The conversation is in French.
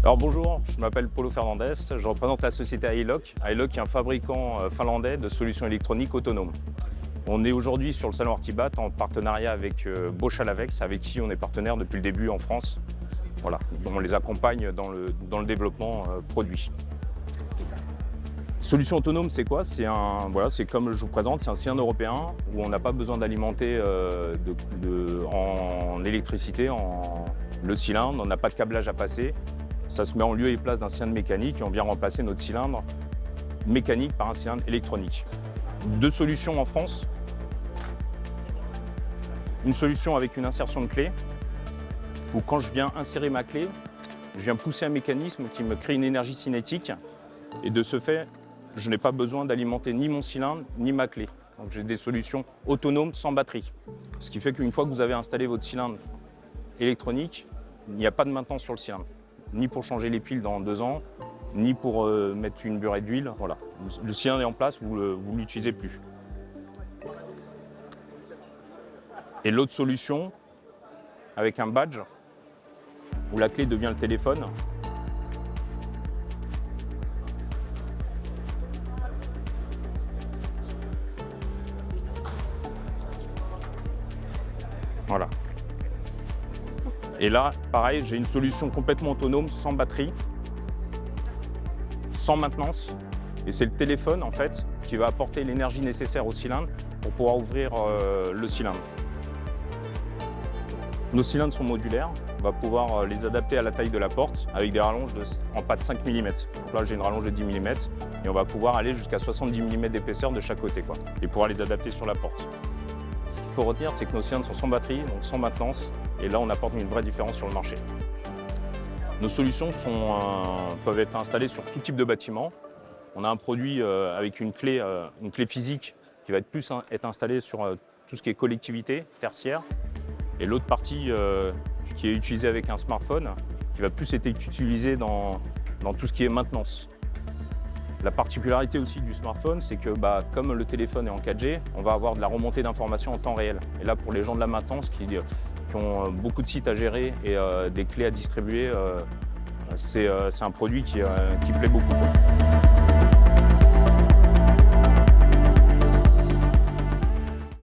Alors bonjour, je m'appelle Paulo Fernandez, je représente la société iLock. iLock est un fabricant finlandais de solutions électroniques autonomes. On est aujourd'hui sur le salon Artibat en partenariat avec Bosch Alavex, avec qui on est partenaire depuis le début en France. Voilà, on les accompagne dans le développement produit. Solution autonome, c'est quoi? C'est comme je vous présente, c'est un cylindre européen où on n'a pas besoin d'alimenter en électricité le cylindre, on n'a pas de câblage à passer. Ça se met en lieu et place d'un cylindre mécanique et on vient remplacer notre cylindre mécanique par un cylindre électronique. Deux solutions en France. Une solution avec une insertion de clé, où quand je viens insérer ma clé, je viens pousser un mécanisme qui me crée une énergie cinétique et de ce fait, je n'ai pas besoin d'alimenter ni mon cylindre ni ma clé. Donc j'ai des solutions autonomes sans batterie. Ce qui fait qu'une fois que vous avez installé votre cylindre électronique, il n'y a pas de maintenance sur le cylindre. Ni pour changer les piles dans 2 ans, ni pour mettre une burette d'huile. Voilà. Le cylindre est en place, vous ne l'utilisez plus. Et l'autre solution, avec un badge, où la clé devient le téléphone. Voilà. Et là, pareil, j'ai une solution complètement autonome, sans batterie, sans maintenance. Et c'est le téléphone, en fait, qui va apporter l'énergie nécessaire au cylindre pour pouvoir ouvrir le cylindre. Nos cylindres sont modulaires. On va pouvoir les adapter à la taille de la porte avec des rallonges en pâte 5 mm. Donc là, j'ai une rallonge de 10 mm et on va pouvoir aller jusqu'à 70 mm d'épaisseur de chaque côté, et pouvoir les adapter sur la porte. Ce qu'il faut retenir, c'est que nos cylindres sont sans batterie, donc sans maintenance. Et là, on apporte une vraie différence sur le marché. Nos solutions peuvent être installées sur tout type de bâtiment. On a un produit avec une clé physique qui va être installée sur tout ce qui est collectivité tertiaire. Et l'autre partie qui est utilisée avec un smartphone, qui va plus être utilisée dans tout ce qui est maintenance. La particularité aussi du smartphone, c'est que comme le téléphone est en 4G, on va avoir de la remontée d'informations en temps réel. Et là, pour les gens de la maintenance qui ont beaucoup de sites à gérer et des clés à distribuer, c'est un produit qui plaît beaucoup.